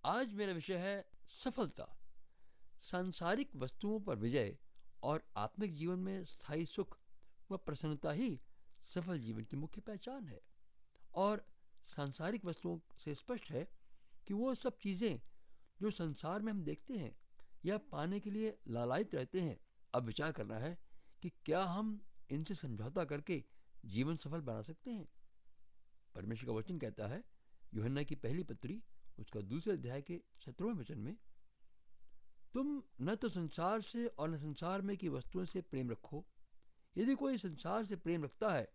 आज मेरा विषय है सफलता, सांसारिक वस्तुओं पर विजय और आत्मिक जीवन में स्थायी सुख व प्रसन्नता ही सफल जीवन की मुख्य पहचान है। और सांसारिक वस्तुओं से स्पष्ट है कि वो सब चीज़ें जो संसार में हम देखते हैं या पाने के लिए लालायित रहते हैं, अब विचार करना है कि क्या हम इनसे समझौता करके जीवन सफल बना सकते हैं। परमेश्वर का वचन कहता है, यूहन्ना की पहली पत्री उसका दूसरे अध्याय के 17वें वचन में, तुम न तो संसार से और न संसार में की वस्तुओं से प्रेम रखो। यदि कोई संसार से प्रेम रखता है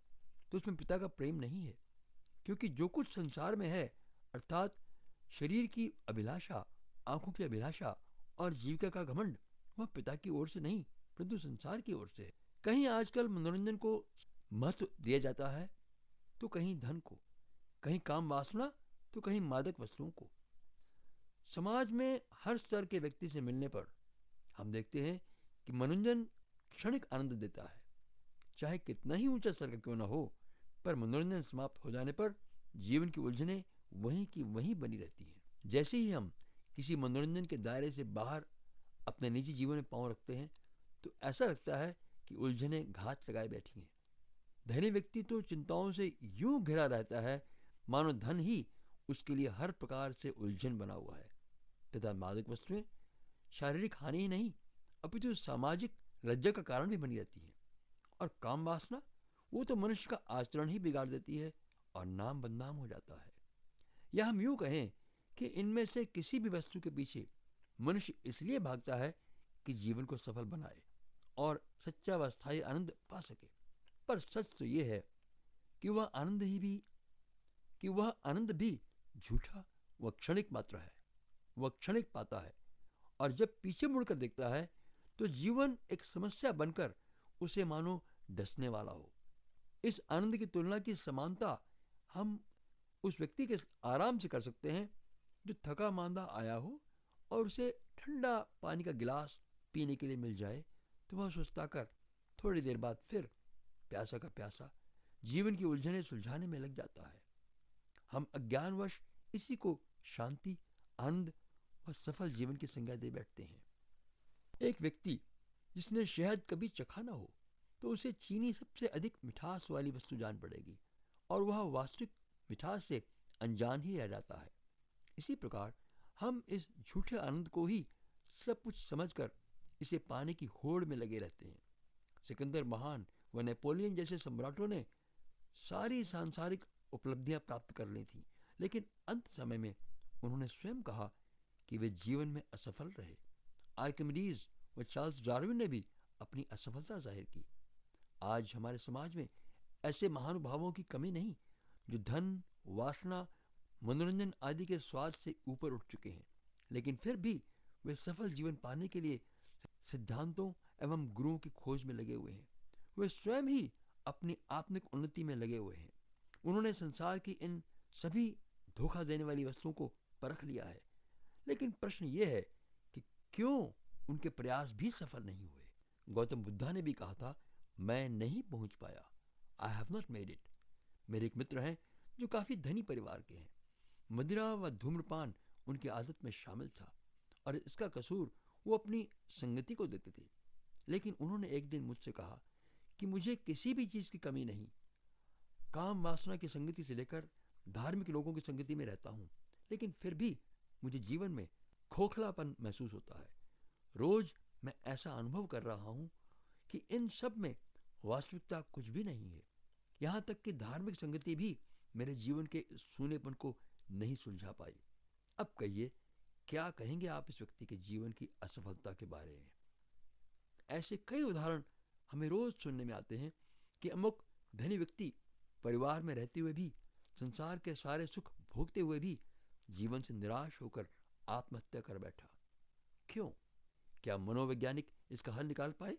तो उसमें पिता का प्रेम नहीं है, क्योंकि जो कुछ संसार में है, अर्थात शरीर की अभिलाषा, आंखों की अभिलाषा और जीविका का घमंड, वह पिता की ओर से नहीं परंतु संसार की ओर से है। कहीं आजकल मनोरंजन को महत्व दिया जाता है तो कहीं धन को, कहीं काम वासना तो कहीं मादक वस्तुओं को। समाज में हर स्तर के व्यक्ति से मिलने पर हम देखते हैं कि मनोरंजन क्षणिक आनंद देता है, चाहे कितना ही ऊंचा स्तर का क्यों ना हो, पर मनोरंजन समाप्त हो जाने पर जीवन की उलझनें वहीं की वहीं बनी रहती हैं। जैसे ही हम किसी मनोरंजन के दायरे से बाहर अपने निजी जीवन में पांव रखते हैं तो ऐसा लगता है कि उलझनें घात लगाए बैठी हैं। धनी व्यक्ति तो चिंताओं से यूं घिरा रहता है मानो धन ही उसके लिए हर प्रकार से उलझन बना हुआ है, तथा मादक वस्तुएं शारीरिक हानि ही नहीं अपितु सामाजिक लज्जा का कारण भी बनी रहती है। और काम वासना, वो तो मनुष्य का आचरण ही बिगाड़ देती है और नाम बदनाम हो जाता है। या हम यूं कहें कि इनमें से किसी भी वस्तु के पीछे मनुष्य इसलिए भागता है कि जीवन को सफल बनाए और सच्चा व स्थायी आनंद पा सके। पर सच तो यह है कि वह आनंद भी झूठा व क्षणिक मात्र है। वह क्षणिक पाता है और जब पीछे मुड़कर देखता है तो जीवन एक समस्या बनकर उसे मानो डसने वाला हो। इस आनंद की तुलना की समानता हम उस व्यक्ति के आराम से कर सकते हैं जो थका मांदा आया हो और उसे ठंडा पानी का गिलास पीने के लिए मिल जाए तो वह सुस्ताकर थोड़ी देर बाद फिर प्यासा का प्यासा जीवन की उलझनें सुलझाने में लग जाता है। हम अज्ञानवश इसी को शांति, आनंद और सफल जीवन की संज्ञा दे बैठते हैं। एक व्यक्ति जिसने शहद कभी चखा ना हो तो उसे चीनी सबसे अधिक मिठास वाली वस्तु जान पड़ेगी और वह वास्तविक मिठास से अनजान ही रह जाता है। इसी प्रकार हम इस झूठे आनंद को ही सब कुछ समझकर इसे पाने की होड़ में लगे रहते हैं। सिकंदर महान व नेपोलियन जैसे सम्राटों ने सारी सांसारिक उपलब्धियां प्राप्त कर ली थी, लेकिन अंत समय में उन्होंने स्वयं कहा कि वे जीवन में असफल रहे। आर्किमिडीज व चार्ल्स डार्विन ने भी अपनी असफलता जाहिर की। आज हमारे समाज में ऐसे महानुभावों की कमी नहीं जो धन, वासना, मनोरंजन आदि के स्वाद से ऊपर उठ चुके हैं, लेकिन फिर भी वे सफल जीवन पाने के लिए सिद्धांतों एवं गुरुओं की खोज में लगे हुए हैं। वे स्वयं ही अपनी आत्मिक उन्नति में लगे हुए हैं। उन्होंने संसार की इन सभी धोखा देने वाली वस्तुओं को परख लिया है, लेकिन प्रश्न यह है कि क्यों उनके प्रयास भी सफल नहीं हुए। गौतम बुद्धा ने भी कहा था, मैं नहीं पहुंच पाया, I have not made it. मेरे एक मित्र हैं जो काफी धनी परिवार के हैं। मदिरा व धूम्रपान उनकी आदत में शामिल था और इसका कसूर वो अपनी संगति को देते थे। लेकिन उन्होंने एक दिन मुझसे कहा कि मुझे किसी भी चीज की कमी नहीं, काम वासना की संगति से लेकर धार्मिक लोगों की संगति में रहता हूँ, लेकिन फिर भी मुझे जीवन में खोखलापन महसूस होता है। रोज मैं ऐसा अनुभव कर रहा हूँ कि इन सब में वास्तविकता कुछ भी नहीं है। यहाँ तक कि धार्मिक संगति भी मेरे जीवन के सूनेपन को नहीं सुलझा पाई। अब कहिए, क्या कहेंगे आप इस व्यक्ति के जीवन की असफलता के बारे में। ऐसे कई उदाहरण हमें रोज सुनने में आते हैं कि अमुक धनी व्यक्ति परिवार में रहते हुए भी, संसार के सारे सुख भोगते हुए भी जीवन से निराश होकर आत्महत्या कर बैठा। क्यों? क्या मनोवैज्ञानिक इसका हल निकाल पाए?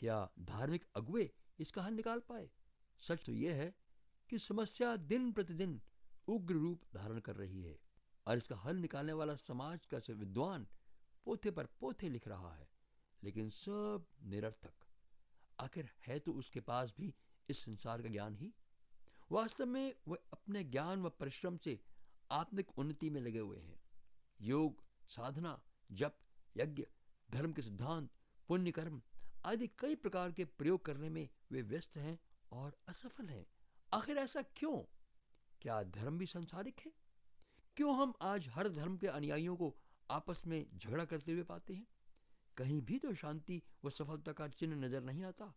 क्या धार्मिक अगुवे इसका हल निकाल पाए? सच तो यह है कि समस्या दिन प्रतिदिन उग्र रूप धारण कर रही है और इसका हल निकालने वाला समाज का विद्वान पोथे पर पोथे लिख रहा है, लेकिन सब निरर्थक। आखिर है तो उसके पास भी इस संसार का ज्ञान ही। वास्तव में वह अपने ज्ञान व परिश्रम से आत्मिक उन्नति में लगे हुए हैं। योग, साधना, जप, यज्ञ, धर्म के सिद्धांत, पुण्य कर्म आदि कई प्रकार के प्रयोग करने में वे व्यस्त हैं और असफल हैं। आखिर ऐसा क्यों? क्या धर्म भी सांसारिक है? क्यों हम आज हर धर्म के अनुयायियों को आपस में झगड़ा करते हुए पाते हैं? कहीं भी तो शांति व सफलता का चिन्ह नजर नहीं आता।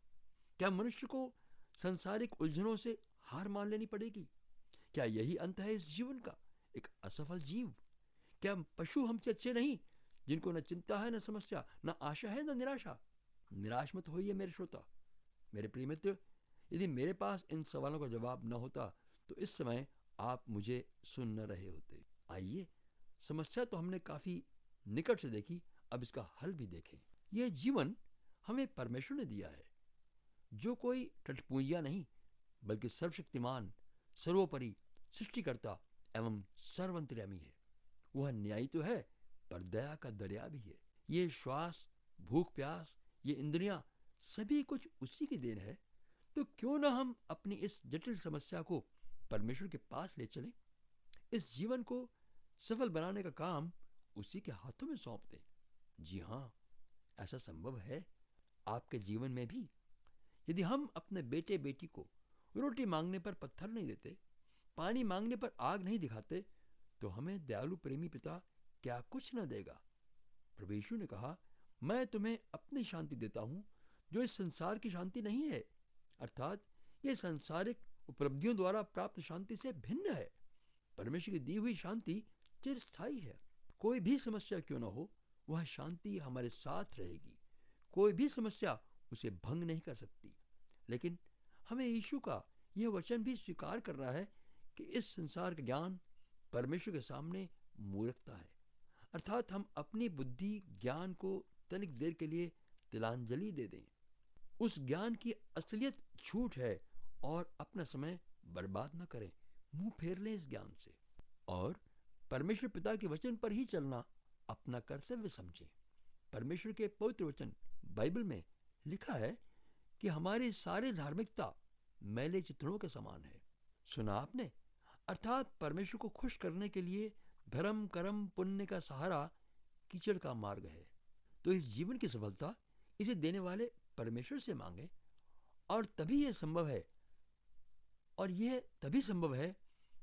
क्या मनुष्य को सांसारिक उलझनों से हार मान लेनी पड़ेगी? क्या यही अंत है इस जीवन का, एक असफल जीव? क्या पशु हमसे अच्छे नहीं, जिनको न चिंता है, न समस्या, न आशा है, न निराशा? निराश मत होइए मेरे श्रोता, मेरे प्रिय मित्र। यदि मेरे पास इन सवालों का जवाब न होता तो इस समय आप मुझे सुन न रहे होते। आइए, समस्या तो हमने काफी निकट से देखी, अब इसका हल भी देखें। यह जीवन हमें परमेश्वर ने दिया है, जो कोई टटपूंजिया नहीं, बल्कि सर्वशक्तिमान, सर्वोपरि, सृष्टिकर्ता एवं सर्वंतर्यामी है। वह न्यायी तो है, पर दया का दरिया भी है। ये श्वास, भूख प्यास, ये इंद्रियां, सभी कुछ उसी की देन है। तो क्यों ना हम अपनी इस जटिल समस्या को परमेश्वर के पास ले चलें, इस जीवन को सफल बनाने का काम उसी के हाथों में सौंप दें। जी हाँ, ऐसा संभव है आपके जीवन में भी। यदि हम अपने बेटे बेटी को रोटी मांगने पर पत्थर नहीं देते, पानी मांगने पर आग नहीं दिखाते, तो हमें दयालु प्रेमी पिता क्या कुछ न देगा। प्रभु यीशु ने कहा, मैं तुम्हें अपनी शांति देता हूं, जो इस संसार की शांति नहीं है। अर्थात ये सांसारिक उपलब्धियों द्वारा प्राप्त शांति से भिन्न है। परमेश्वर की दी हुई शांति चिरस्थायी है। कोई भी समस्या क्यों न हो, वह शांति हमारे साथ रहेगी। कोई भी समस्या उसे भंग नहीं कर सकती। लेकिन हमें यीशु का यह वचन भी स्वीकार करना है कि इस संसार का ज्ञान परमेश्वर के सामने मूर्खता है। अर्थात हम अपनी बुद्धि ज्ञान को तनिक देर के लिए तिलांजलि दे दें। उस ज्ञान की असलियत झूठ है और अपना समय बर्बाद न करें। मुंह फेर लें इस ज्ञान से और परमेश्वर पिता के वचन पर ही चलना अपना कर्तव्य समझें। परमेश्वर के पवित्र वचन बाइबल में लिखा है कि हमारी सारी धार्मिकता मैले चित्रों के समान है। सुना आपने? अर्थात परमेश्वर को खुश करने के लिए धर्म, कर्म, पुण्य का सहारा कीचड़ का मार्ग है। तो इस जीवन की सफलता इसे देने वाले परमेश्वर से मांगे, और तभी यह संभव है। और यह तभी संभव है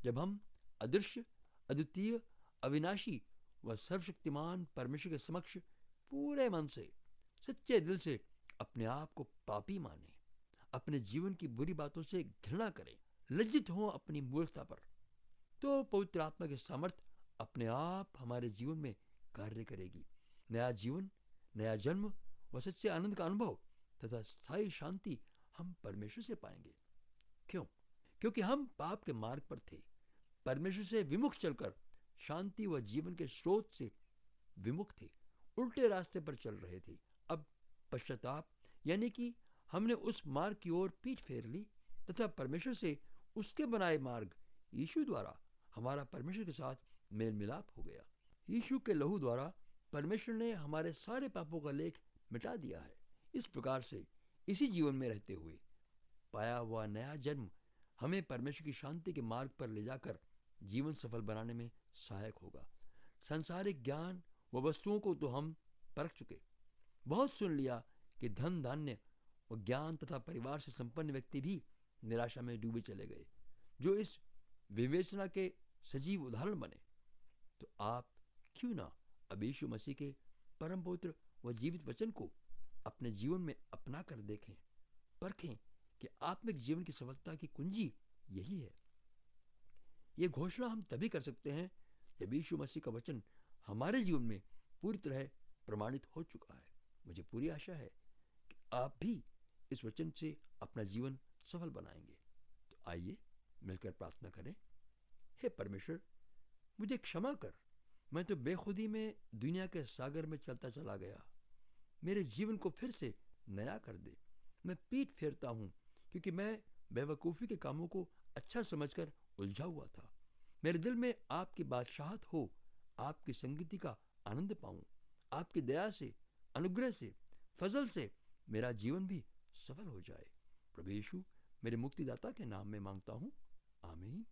जब हम अदृश्य, अद्वितीय, अविनाशी व सर्वशक्तिमान परमेश्वर के समक्ष पूरे मन से, सच्चे दिल से अपने आप को पापी माने, अपने जीवन की बुरी बातों से घृणा करें, लज्जित हों अपनी मूर्खता पर। तो पवित्र आत्मा के सामर्थ्य अपने आप हमारे जीवन में कार्य करेगी। नया जीवन, नया जन्म व सच्चे आनंद का अनुभव तथा स्थायी शांति हम परमेश्वर से पाएंगे। क्यों? क्योंकि हम पाप के मार्ग पर थे, परमेश्वर से विमुख चलकर शांति व जीवन के स्रोत से विमुख थे, उल्टे रास्ते पर चल रहे थे। अब पश्चाताप यानी कि हमने उस मार्ग की ओर पीठ फेर ली तथा परमेश्वर से उसके बनाए मार्ग यीशु द्वारा हमारा परमेश्वर के साथ मेल मिलाप हो गया। यीशु के लहू द्वारा परमेश्वर ने हमारे सारे पापों का लेख मिटा दिया है। इस प्रकार से इसी जीवन में रहते हुए पाया हुआ नया जन्म हमें परमेश्वर की शांति के मार्ग पर ले जाकर जीवन सफल बनाने में सहायक होगा। सांसारिक ज्ञान व वस्तुओं को तो हम परख चुके, बहुत सुन लिया कि धन, धान्य व ज्ञान तथा परिवार से संपन्न व्यक्ति भी निराशा में डूबे चले गए, जो इस विवेचना के सजीव उदाहरण बने। तो आप क्यों ना अब यीशु मसीह के परम पवित्र व जीवित वचन को अपने जीवन में अपना कर देखें, परखें कि आत्मिक जीवन की सफलता की कुंजी यही है। यह घोषणा हम तभी कर सकते हैं जब यीशु मसीह का वचन हमारे जीवन में पूरी तरह प्रमाणित हो चुका है। मुझे पूरी आशा है कि आप भी इस वचन से अपना जीवन सफल बनाएंगे। तो आइए मिलकर प्रार्थना करें। हे परमेश्वर, मुझे क्षमा कर, मैं तो बेखुदी में दुनिया के सागर में चलता चला गया। मेरे जीवन को फिर से नया कर दे। मैं पीठ फेरता हूँ क्योंकि मैं बेवकूफ़ी के कामों को अच्छा समझकर उलझा हुआ था। मेरे दिल में आपकी बादशाहत हो, आपकी संगति का आनंद पाऊं। आपकी दया से, अनुग्रह से, फजल से मेरा जीवन भी सफल हो जाए। प्रभु यीशु मेरे मुक्तिदाता के नाम में मांगता हूँ, आमीन।